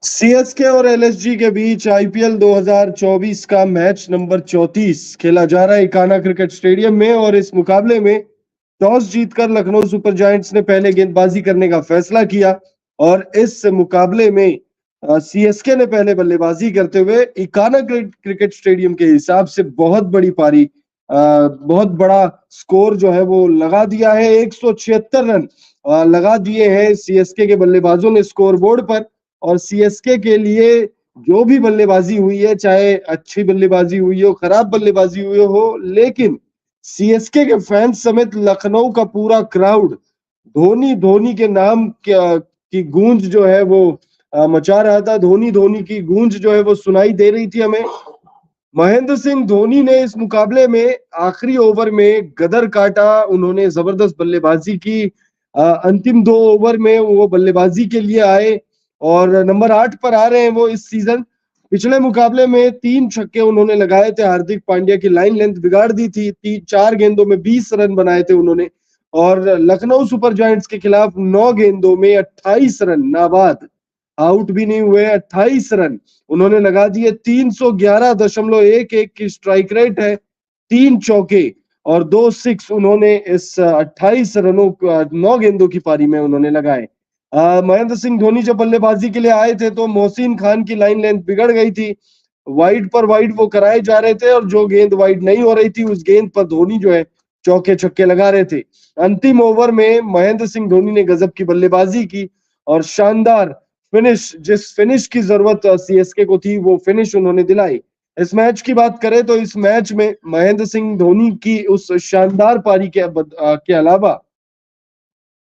CSK और LSG के बीच IPL 2024 का मैच नंबर 34 खेला जा रहा है इकाना क्रिकेट स्टेडियम में। और इस मुकाबले में टॉस जीतकर लखनऊ सुपर जायंट्स ने पहले गेंदबाजी करने का फैसला किया और इस मुकाबले में सीएसके ने पहले बल्लेबाजी करते हुए इकाना क्रिकेट स्टेडियम के हिसाब से बहुत बड़ी पारी, बहुत बड़ा स्कोर जो है वो लगा दिया है। 176 रन लगा दिए हैं सीएसके के बल्लेबाजों ने स्कोर बोर्ड पर। और सीएसके के लिए जो भी बल्लेबाजी हुई है, चाहे अच्छी बल्लेबाजी हुई हो, खराब बल्लेबाजी हुई हो, लेकिन सीएसके के फैंस समेत लखनऊ का पूरा क्राउड धोनी धोनी के नाम की गूंज जो है वो मचा रहा था। धोनी धोनी की गूंज जो है वो सुनाई दे रही थी हमें। महेंद्र सिंह धोनी ने इस मुकाबले में आखिरी ओवर में गदर काटा। उन्होंने जबरदस्त बल्लेबाजी की। अंतिम 2 ओवर में वो बल्लेबाजी के लिए आए और नंबर 8 पर आ रहे हैं वो इस सीजन। पिछले मुकाबले में 3 छक्के उन्होंने लगाए थे। हार्दिक पांड्या की लाइन लेंथ बिगाड़ दी थी। 4 गेंदों में 20 रन बनाए थे उन्होंने। और लखनऊ सुपर जायंट्स के खिलाफ 9 गेंदों में 28 रन नाबाद, आउट भी नहीं हुए, 28 रन उन्होंने लगा दिए। 311.11 की स्ट्राइक रेट है, 3 चौके और 2 सिक्स उन्होंने इस 28 रनों 9 गेंदों की पारी में उन्होंने लगाए। महेंद्र सिंह धोनी जब बल्लेबाजी के लिए आए थे तो मोहसिन खान की लाइन लेंथ बिगड़ गई थी। वाइड पर वाइड वो कराए जा रहे थे और जो गेंद वाइड नहीं हो रही थी उस गेंद पर धोनी जो है चौके छक्के लगा रहे थे। अंतिम ओवर में महेंद्र सिंह धोनी ने गजब की बल्लेबाजी की और शानदार फिनिश, जिस फिनिश की जरूरत सीएसके को थी वो फिनिश उन्होंने दिलाई। इस मैच की बात करें तो इस मैच में महेंद्र सिंह धोनी की उस शानदार पारी के अलावा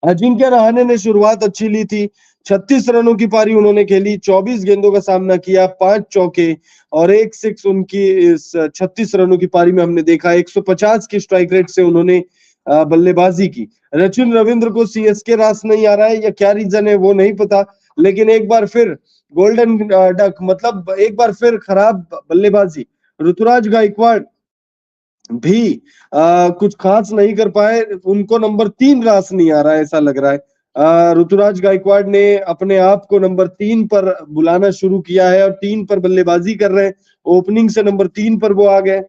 अजिंक्य रहाणे ने शुरुआत अच्छी ली थी। 36 रनों की पारी उन्होंने खेली, 24 गेंदों का सामना किया, 5 चौके और 1 सिक्स उनकी इस 36 रनों की पारी में हमने देखा। 150 की स्ट्राइक रेट से उन्होंने बल्लेबाजी की। सचिन रविंद्र को सीएसके रास नहीं आ रहा है या क्या रीजन है वो नहीं पता, लेकिन एक बार फिर गोल्डन डक, मतलब एक बार फिर खराब बल्लेबाजी। ऋतुराज गायकवाड़ भी कुछ खास नहीं कर पाए। उनको नंबर 3 रास नहीं आ रहा है ऐसा लग रहा है। ऋतुराज गायकवाड़ ने अपने आप को नंबर 3 पर बुलाना शुरू किया है और 3 पर बल्लेबाजी कर रहे हैं। ओपनिंग से नंबर 3 पर वो आ गए।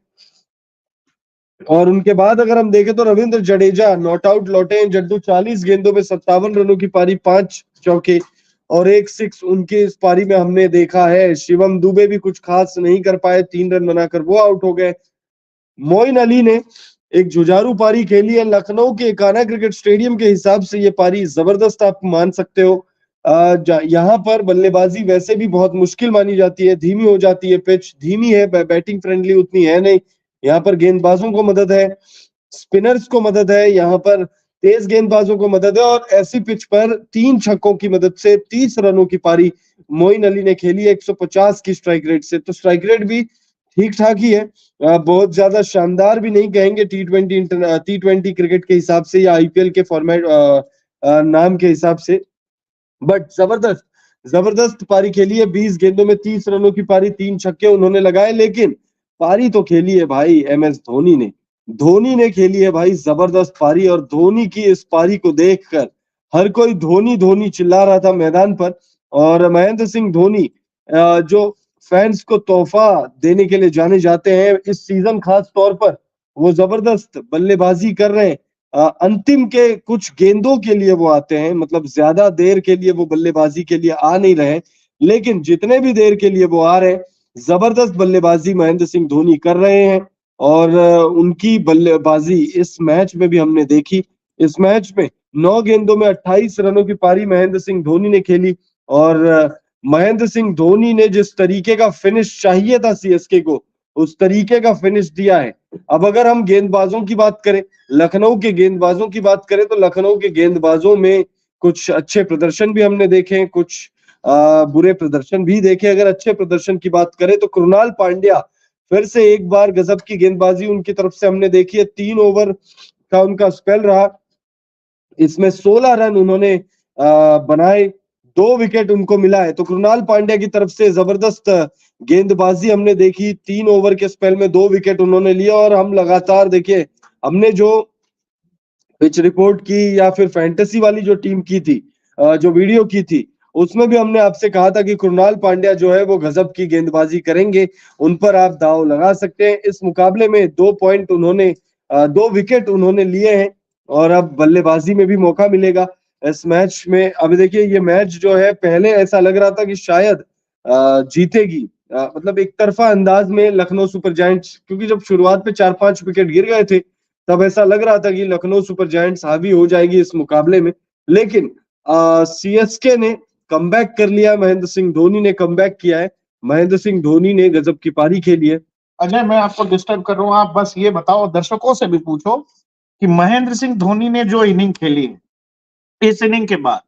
और उनके बाद अगर हम देखें तो रविंद्र जडेजा नॉट आउट लौटे हैं। जड्डू 40 गेंदों में 57 रनों की पारी, 5 चौके और 1 सिक्स उनके इस पारी में हमने देखा है। शिवम दुबे भी कुछ खास नहीं कर पाए, 3 रन बनाकर वो आउट हो गए। मोइन अली ने एक जुझारू पारी खेली है। लखनऊ के इकाना क्रिकेट स्टेडियम के हिसाब से ये पारी जबरदस्त आप मान सकते हो। यहाँ पर बल्लेबाजी वैसे भी बहुत मुश्किल मानी जाती है, धीमी हो जाती है, पिच धीमी है, बैटिंग फ्रेंडली उतनी है नहीं। यहाँ पर गेंदबाजों को मदद है, स्पिनर्स को मदद है, यहाँ पर तेज गेंदबाजों को मदद है और ऐसी पिच पर 3 छक्कों की मदद से 30 रनों की पारी मोइन अली ने खेली है 150 की स्ट्राइक रेट से। तो स्ट्राइक रेट भी ठीक ठाक ही है, बहुत ज्यादा शानदार भी नहीं कहेंगे टी20 क्रिकेट के हिसाब से या आईपीएल के फॉर्मेट नाम के हिसाब से, बट जबरदस्त जबरदस्त पारी खेली है। 20 गेंदों में 30 रनों की पारी, 3 छक्के उन्होंने लगाए। लेकिन पारी तो खेली है भाई एमएस धोनी ने खेली है भाई जबरदस्त पारी। और धोनी की इस पारी को देखकर हर कोई धोनी धोनी चिल्ला रहा था मैदान पर। और महेंद्र सिंह धोनी जो फैंस को तोहफा देने के लिए जाने जाते हैं इस सीजन, खास तौर पर वो जबरदस्त बल्लेबाजी कर रहे हैं। अंतिम के कुछ गेंदों के लिए वो आते हैं, मतलब ज्यादा देर के लिए वो बल्लेबाजी के लिए आ नहीं रहे, लेकिन जितने भी देर के लिए वो आ रहे हैं जबरदस्त बल्लेबाजी महेंद्र सिंह धोनी कर रहे हैं। और उनकी बल्लेबाजी इस मैच में भी हमने देखी। इस मैच में 9 गेंदों में 28 रनों की पारी महेंद्र सिंह धोनी ने खेली। और महेंद्र सिंह धोनी ने जिस तरीके का फिनिश चाहिए था सीएसके को, उस तरीके का फिनिश दिया है। अब अगर हम गेंदबाजों की बात करें, लखनऊ के गेंदबाजों की बात करें, तो लखनऊ के गेंदबाजों में कुछ अच्छे प्रदर्शन भी हमने देखे, कुछ बुरे प्रदर्शन भी देखे। अगर अच्छे प्रदर्शन की बात करें तो कृणाल पांड्या फिर से एक बार गजब की गेंदबाजी उनकी तरफ से हमने देखी है। 3 ओवर का उनका स्पेल रहा, इसमें 16 रन उन्होंने बनाए, 2 विकेट उनको मिला है। तो कृणाल पांड्या की तरफ से जबरदस्त गेंदबाजी हमने देखी। 3 ओवर के स्पेल में 2 विकेट उन्होंने लिया। और हम लगातार देखिए, हमने जो पिच रिपोर्ट की या फिर फैंटेसी वाली जो टीम की थी, जो वीडियो की थी, उसमें भी हमने आपसे कहा था कि कृणाल पांड्या जो है वो गजब की गेंदबाजी करेंगे, उन पर आप दाव लगा सकते हैं। इस मुकाबले में 2 पॉइंट उन्होंने 2 विकेट उन्होंने लिए हैं और अब बल्लेबाजी में भी मौका मिलेगा इस मैच में। अभी देखिए ये मैच जो है पहले ऐसा लग रहा था कि शायद जीतेगी, मतलब एक तरफा अंदाज में लखनऊ सुपर जायंट्स, क्योंकि जब शुरुआत में 4-5 विकेट गिर गए थे तब ऐसा लग रहा था कि लखनऊ सुपर जायंट्स हावी हो जाएगी इस मुकाबले में। लेकिन सीएसके ने कमबैक कर लिया, महेंद्र सिंह धोनी ने कमबैक किया है, महेंद्र सिंह धोनी ने गजब की पारी खेली है। अजय, मैं आपको डिस्टर्ब कर रहा हूँ, आप बस ये बताओ, दर्शकों से भी पूछो कि महेंद्र सिंह धोनी ने जो इनिंग खेली, इस इनिंग के बाद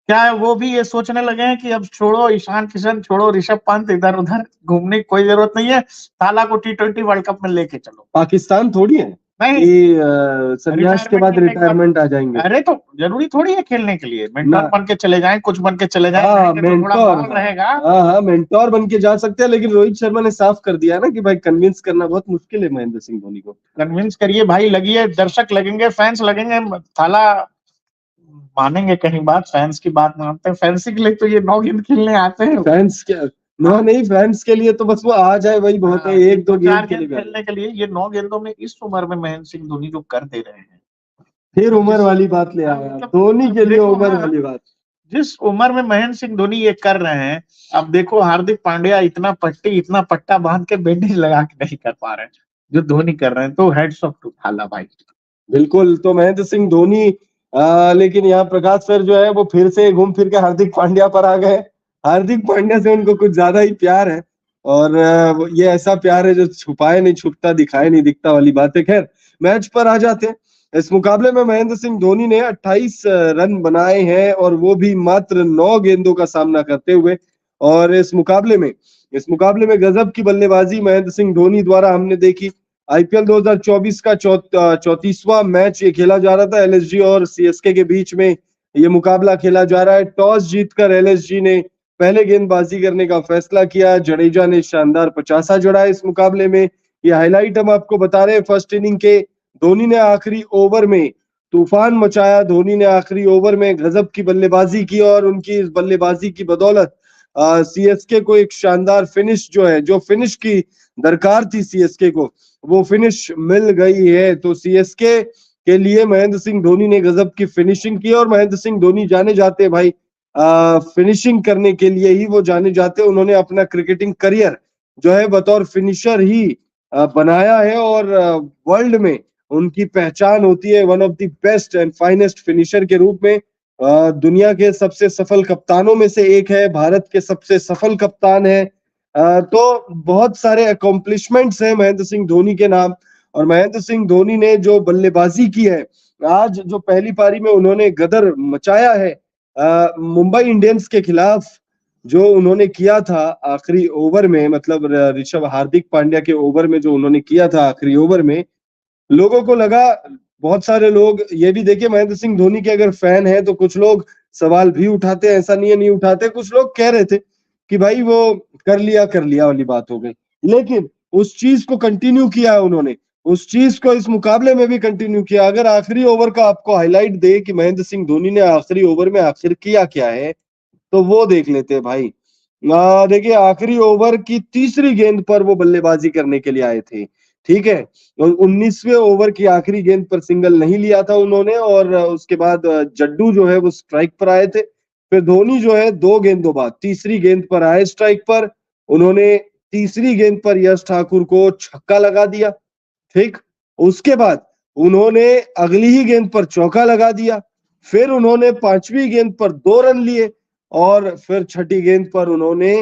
क्या वो भी ये सोचने लगे हैं कि अब छोड़ो ईशान किशन, छोड़ो ऋषभ पंत, इधर उधर घूमने की कोई जरूरत नहीं है, थाला को T20 वर्ल्ड कप में लेके चलो। पाकिस्तान थोड़ी है नहीं, कि संन्यास के बाद रिटायरमेंट आ जाएंगे। अरे तो जरूरी थोड़ी है खेलने के लिए, मेंटोर ना। बन के चले जाएं, कुछ बन के चले जाएं, हाँ तो थोड़ा मेंटोर, माहौल रहेगा। हाँ मेंटोर बन के जा सकते हैं, लेकिन रोहित शर्मा ने साफ कर दिया ना कि भाई कन्विंस करना बहुत मुश्किल है महेंद्र सिंह धोनी को। कन्विंस करिए भाई, लगिए, दर्शक लगेंगे, फैंस लगेंगे, थाला मानेंगे कहीं बात, फैंस की बात मानते हैं, फैंस के लिए तो ये 9 गेंद खेलने आते हैं। फैंस क्या, नो नहीं, फैंस के लिए तो बस वो आ जाए वही बहुत है, 1-2 गेंद खेलने के लिए ये 9 गेंदों में इस उम्र में महेंद्र सिंह धोनी जो कर दे रहे हैं, फिर उम्र वाली बात ले आया धोनी के लिए, उम्र वाली बात। जिस उम्र में महेंद्र सिंह धोनी ये कर रहे हैं, अब देखो हार्दिक पांड्या इतना पट्टा बांध के बैंडेज लगा के नहीं कर पा रहे हैं जो धोनी कर रहे हैं, तो हेड्स ऑफ टू थाला भाई। बिल्कुल, तो महेंद्र सिंह धोनी, लेकिन यहाँ प्रकाश सर जो है वो फिर से घूम फिर के हार्दिक पांड्या पर आ गए। हार्दिक पांड्या से उनको कुछ ज्यादा ही प्यार है, और ये ऐसा प्यार है जो छुपाए नहीं छुपता, दिखाए नहीं दिखता वाली बात है। खैर मैच पर आ जाते हैं। इस मुकाबले में महेंद्र सिंह धोनी ने 28 रन बनाए हैं, और वो भी मात्र 9 गेंदों का सामना करते हुए। और इस मुकाबले में गजब की बल्लेबाजी महेंद्र सिंह धोनी द्वारा हमने देखी। आईपीएल 2024 का 34वां मैच ये खेला जा रहा था, एलएसजी और सीएसके के बीच में ये मुकाबला खेला जा रहा है। टॉस जीतकर एलएसजी ने पहले गेंदबाजी करने का फैसला किया, जडेजा ने शानदार 50 जड़ा इस मुकाबले में। ये हाईलाइट हम आपको बता रहे हैं फर्स्ट इनिंग के। धोनी ने आखिरी ओवर में तूफान मचाया, धोनी ने आखिरी ओवर में गजब की बल्लेबाजी की, और उनकी इस बल्लेबाजी की बदौलत सीएसके को एक शानदार फिनिश जो है, जो फिनिश की दरकार थी सीएसके को, वो फिनिश मिल गई है। तो सीएसके के लिए महेंद्र सिंह धोनी ने गजब की फिनिशिंग की, और महेंद्र सिंह धोनी जाने जाते भाई फिनिशिंग करने के लिए ही वो जाने जाते। उन्होंने अपना क्रिकेटिंग करियर जो है बतौर फिनिशर ही बनाया है, और वर्ल्ड में उनकी पहचान होती है one of the best and finest finisher के रूप में। दुनिया के सबसे सफल कप्तानों में से एक है, भारत के सबसे सफल कप्तान है। तो बहुत सारे अकॉम्प्लिशमेंट्स हैं महेंद्र सिंह धोनी के नाम। और महेंद्र सिंह धोनी ने जो बल्लेबाजी की है आज, जो पहली पारी में उन्होंने गदर मचाया है मुंबई इंडियंस के खिलाफ, जो उन्होंने किया था आखिरी ओवर में, मतलब ऋषभ हार्दिक पांड्या के ओवर में जो उन्होंने किया था आखिरी ओवर में, लोगों को लगा, बहुत सारे लोग ये भी देखिए महेंद्र सिंह धोनी के अगर फैन है तो कुछ लोग सवाल भी उठाते हैं, ऐसा नहीं है नहीं उठाते, कुछ लोग कह रहे थे कि भाई वो कर लिया वाली बात हो गई। लेकिन उस चीज को कंटिन्यू किया है उन्होंने, उस चीज को इस मुकाबले में भी कंटिन्यू किया। अगर आखिरी ओवर का आपको हाईलाइट दे कि महेंद्र सिंह धोनी ने आखिरी ओवर में आखिर किया क्या है, तो वो देख लेते हैं भाई। देखिए आखिरी ओवर की तीसरी गेंद पर वो बल्लेबाजी करने के लिए आए थे, ठीक है। 19वें ओवर की आखिरी गेंद पर सिंगल नहीं लिया था उन्होंने, और उसके बाद जड्डू जो है वो स्ट्राइक पर आए थे। फिर धोनी जो है 2 गेंदों बाद तीसरी गेंद पर आए स्ट्राइक पर, उन्होंने तीसरी गेंद पर यश ठाकुर को छक्का लगा दिया, ठीक। उसके बाद उन्होंने अगली ही गेंद पर चौका लगा दिया, फिर उन्होंने 5वीं गेंद पर 2 रन लिए, और फिर छठी गेंद पर उन्होंने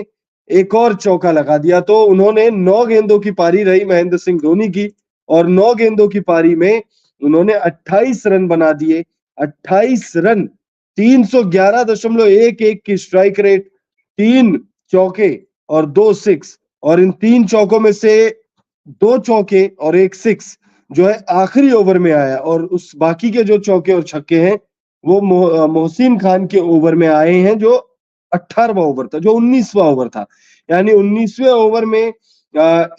एक और चौका लगा दिया। तो उन्होंने 9 गेंदों की पारी रही महेंद्र सिंह धोनी की, और 9 गेंदों की पारी में उन्होंने 28 रन बना दिए। 28 रन, 311.11 की स्ट्राइक रेट, 3 चौके और 2 सिक्स, और इन 3 चौकों में से 2 चौके और 1 सिक्स जो है आखिरी ओवर में आया, और उस बाकी के जो चौके और छक्के हैं वो मोहसिन खान के ओवर में आए हैं, जो 18वां ओवर था, जो 19वां ओवर था। यानी 19वें ओवर में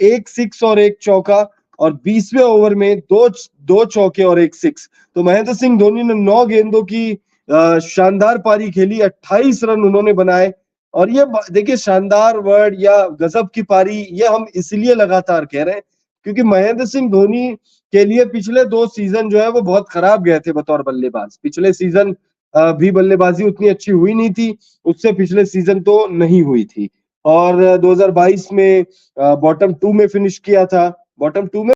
1 सिक्स और 1 चौका, और 20वें ओवर में दो चौके और 1 सिक्स। तो महेंद्र सिंह धोनी ने 9 गेंदों की शानदार पारी खेली, 28 रन उन्होंने बनाए। और ये देखिए शानदार वर्ड या गजब की पारी ये हम इसलिए लगातार कह रहे हैं क्योंकि महेंद्र सिंह धोनी के लिए पिछले 2 सीजन जो है वो बहुत खराब गए थे बतौर बल्लेबाज। पिछले सीजन भी बल्लेबाजी उतनी अच्छी हुई नहीं थी, उससे पिछले सीजन तो नहीं हुई थी। और 2022 में बॉटम 2 में फिनिश किया था। बॉटम 2 में